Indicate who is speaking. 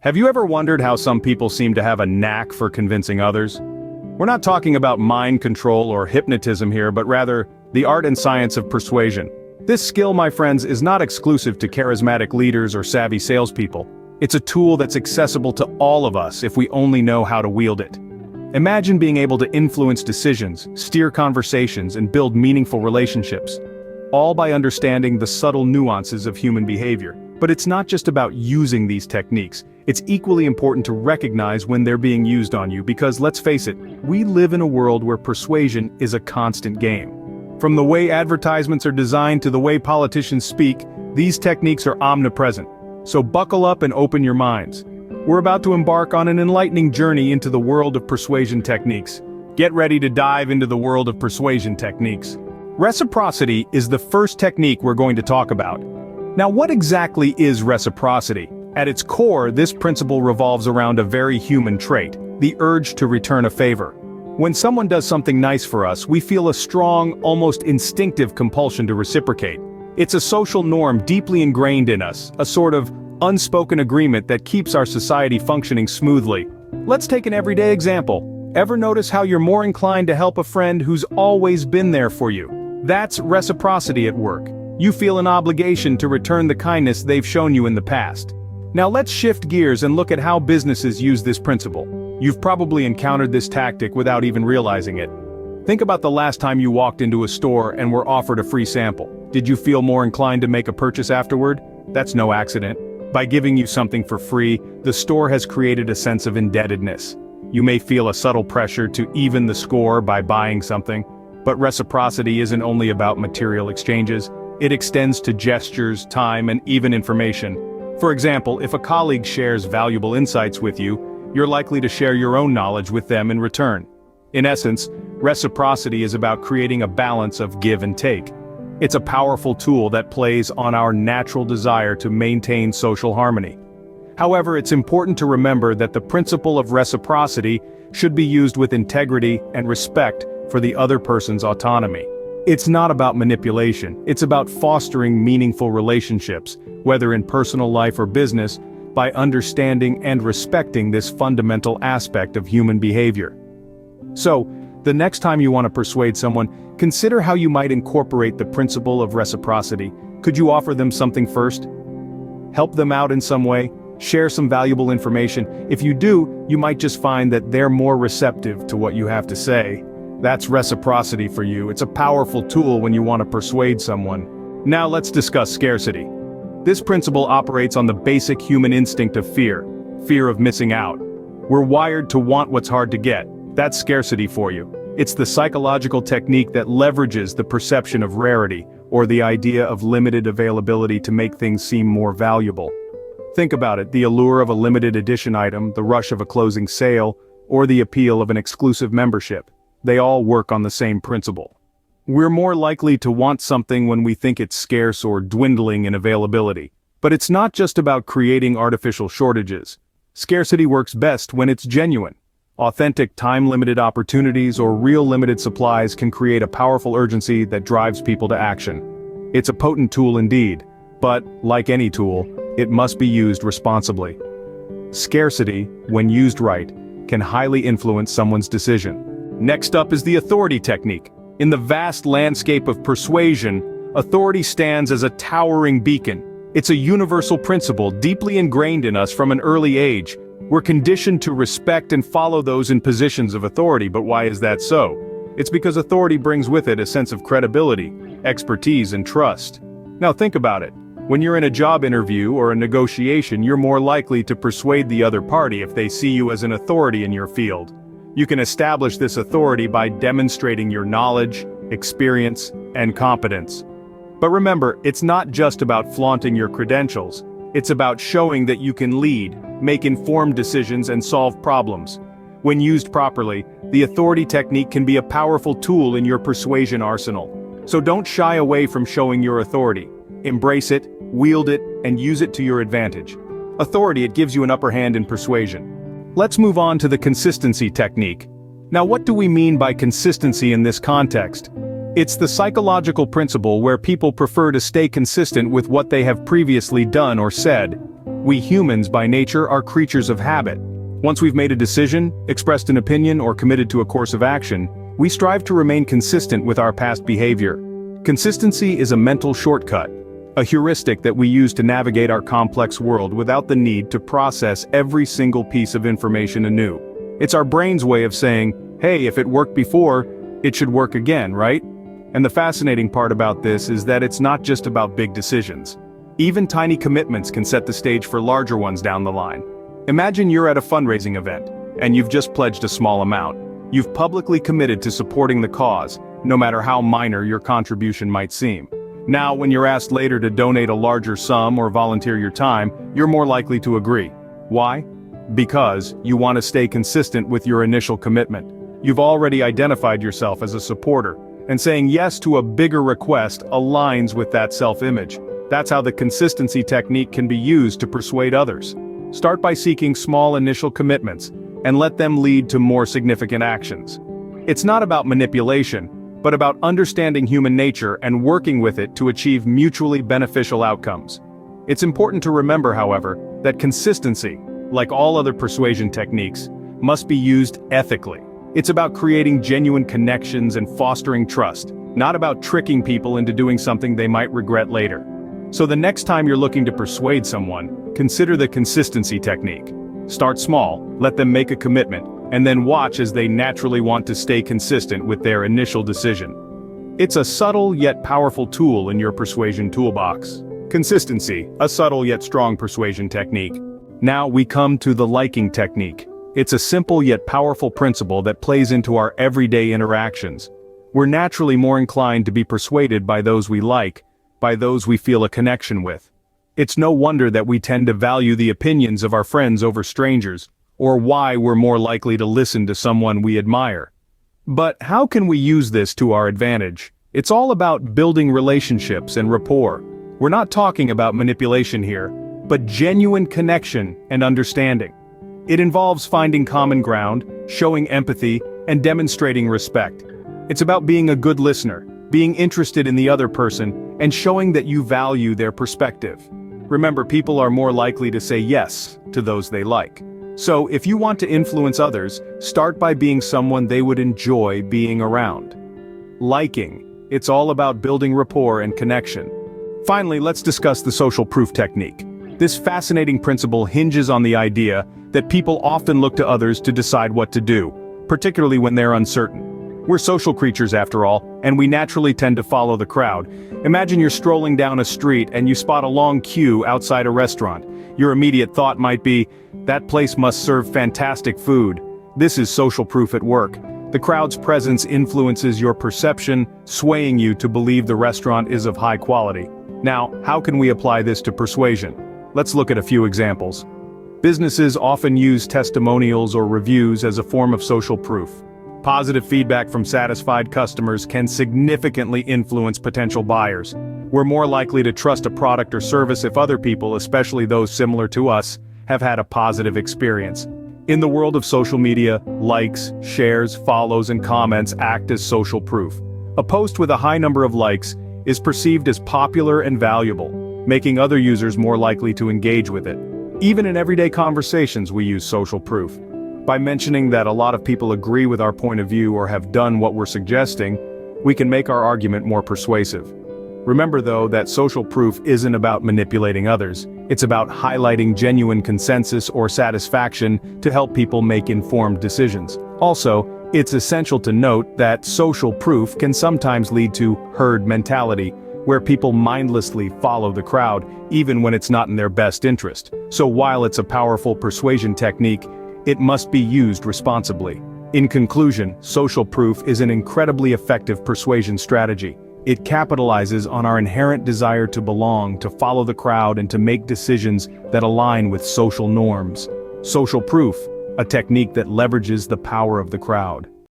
Speaker 1: Have you ever wondered how some people seem to have a knack for convincing others? We're not talking about mind control or hypnotism here, but rather, the art and science of persuasion. This skill, my friends, is not exclusive to charismatic leaders or savvy salespeople. It's a tool that's accessible to all of us if we only know how to wield it. Imagine being able to influence decisions, steer conversations, and build meaningful relationships, all by understanding the subtle nuances of human behavior. But it's not just about using these techniques. It's equally important to recognize when they're being used on you because, let's face it, we live in a world where persuasion is a constant game. From the way advertisements are designed to the way politicians speak, these techniques are omnipresent. So buckle up and open your minds. We're about to embark on an enlightening journey into the world of persuasion techniques. Get ready to dive into the world of persuasion techniques. Reciprocity is the first technique we're going to talk about. Now, what exactly is reciprocity? At its core, this principle revolves around a very human trait, the urge to return a favor. When someone does something nice for us, we feel a strong, almost instinctive compulsion to reciprocate. It's a social norm deeply ingrained in us, a sort of unspoken agreement that keeps our society functioning smoothly. Let's take an everyday example. Ever notice how you're more inclined to help a friend who's always been there for you? That's reciprocity at work. You feel an obligation to return the kindness they've shown you in the past. Now let's shift gears and look at how businesses use this principle. You've probably encountered this tactic without even realizing it. Think about the last time you walked into a store and were offered a free sample. Did you feel more inclined to make a purchase afterward? That's no accident. By giving you something for free, the store has created a sense of indebtedness. You may feel a subtle pressure to even the score by buying something, but reciprocity isn't only about material exchanges. It extends to gestures, time, and even information. For example, if a colleague shares valuable insights with you, you're likely to share your own knowledge with them in return. In essence, reciprocity is about creating a balance of give and take. It's a powerful tool that plays on our natural desire to maintain social harmony. However, it's important to remember that the principle of reciprocity should be used with integrity and respect for the other person's autonomy. It's not about manipulation, it's about fostering meaningful relationships, whether in personal life or business, by understanding and respecting this fundamental aspect of human behavior. So, the next time you want to persuade someone, consider how you might incorporate the principle of reciprocity. Could you offer them something first? Help them out in some way? Share some valuable information? If you do, you might just find that they're more receptive to what you have to say. That's reciprocity for you. It's a powerful tool when you want to persuade someone. Now let's discuss scarcity. This principle operates on the basic human instinct of fear of missing out. We're wired to want what's hard to get. That's scarcity for you. It's the psychological technique that leverages the perception of rarity, or the idea of limited availability to make things seem more valuable. Think about it, the allure of a limited edition item, the rush of a closing sale, or the appeal of an exclusive membership. They all work on the same principle. We're more likely to want something when we think it's scarce or dwindling in availability. But it's not just about creating artificial shortages. Scarcity works best when it's genuine. Authentic time-limited opportunities or real limited supplies can create a powerful urgency that drives people to action. It's a potent tool indeed, but, like any tool, it must be used responsibly. Scarcity, when used right, can highly influence someone's decision. Next up is the authority technique. In the vast landscape of persuasion, authority stands as a towering beacon. It's a universal principle deeply ingrained in us from an early age. We're conditioned to respect and follow those in positions of authority, but why is that so? It's because authority brings with it a sense of credibility, expertise, and trust. Now think about it. When you're in a job interview or a negotiation, you're more likely to persuade the other party if they see you as an authority in your field. You can establish this authority by demonstrating your knowledge, experience, and competence. But remember, it's not just about flaunting your credentials. It's about showing that you can lead, make informed decisions, and solve problems. When used properly, the authority technique can be a powerful tool in your persuasion arsenal. So don't shy away from showing your authority. Embrace it, wield it, and use it to your advantage. Authority, it gives you an upper hand in persuasion. Let's move on to the consistency technique. Now, what do we mean by consistency in this context? It's the psychological principle where people prefer to stay consistent with what they have previously done or said. We humans by nature are creatures of habit. Once we've made a decision, expressed an opinion, or committed to a course of action, we strive to remain consistent with our past behavior. Consistency is a mental shortcut, a heuristic that we use to navigate our complex world without the need to process every single piece of information anew. It's our brain's way of saying, hey, if it worked before, it should work again, right? And the fascinating part about this is that it's not just about big decisions. Even tiny commitments can set the stage for larger ones down the line. Imagine you're at a fundraising event, and you've just pledged a small amount. You've publicly committed to supporting the cause, no matter how minor your contribution might seem. Now, when you're asked later to donate a larger sum or volunteer your time, you're more likely to agree. Why? Because you want to stay consistent with your initial commitment. You've already identified yourself as a supporter, and saying yes to a bigger request aligns with that self-image. That's how the consistency technique can be used to persuade others. Start by seeking small initial commitments, and let them lead to more significant actions. It's not about manipulation, but about understanding human nature and working with it to achieve mutually beneficial outcomes. It's important to remember, however, that consistency, like all other persuasion techniques, must be used ethically. It's about creating genuine connections and fostering trust, not about tricking people into doing something they might regret later. So the next time you're looking to persuade someone, consider the consistency technique. Start small, let them make a commitment, and then watch as they naturally want to stay consistent with their initial decision. It's a subtle yet powerful tool in your persuasion toolbox. Consistency, a subtle yet strong persuasion technique. Now we come to the liking technique. It's a simple yet powerful principle that plays into our everyday interactions. We're naturally more inclined to be persuaded by those we like, by those we feel a connection with. It's no wonder that we tend to value the opinions of our friends over strangers, or why we're more likely to listen to someone we admire. But how can we use this to our advantage? It's all about building relationships and rapport. We're not talking about manipulation here, but genuine connection and understanding. It involves finding common ground, showing empathy, and demonstrating respect. It's about being a good listener, being interested in the other person, and showing that you value their perspective. Remember, people are more likely to say yes to those they like. So, if you want to influence others, start by being someone they would enjoy being around. Liking. It's all about building rapport and connection. Finally, let's discuss the social proof technique. This fascinating principle hinges on the idea that people often look to others to decide what to do, particularly when they're uncertain. We're social creatures after all, and we naturally tend to follow the crowd. Imagine you're strolling down a street and you spot a long queue outside a restaurant. Your immediate thought might be, that place must serve fantastic food. This is social proof at work. The crowd's presence influences your perception, swaying you to believe the restaurant is of high quality. Now, how can we apply this to persuasion? Let's look at a few examples. Businesses often use testimonials or reviews as a form of social proof. Positive feedback from satisfied customers can significantly influence potential buyers. We're more likely to trust a product or service if other people, especially those similar to us, have had a positive experience. In the world of social media, likes, shares, follows, and comments act as social proof. A post with a high number of likes is perceived as popular and valuable, making other users more likely to engage with it. Even in everyday conversations, we use social proof. By mentioning that a lot of people agree with our point of view or have done what we're suggesting, we can make our argument more persuasive. Remember though that social proof isn't about manipulating others, it's about highlighting genuine consensus or satisfaction to help people make informed decisions. Also, it's essential to note that social proof can sometimes lead to herd mentality, where people mindlessly follow the crowd, even when it's not in their best interest. So while it's a powerful persuasion technique, it must be used responsibly. In conclusion, social proof is an incredibly effective persuasion strategy. It capitalizes on our inherent desire to belong, to follow the crowd, and to make decisions that align with social norms. Social proof, a technique that leverages the power of the crowd.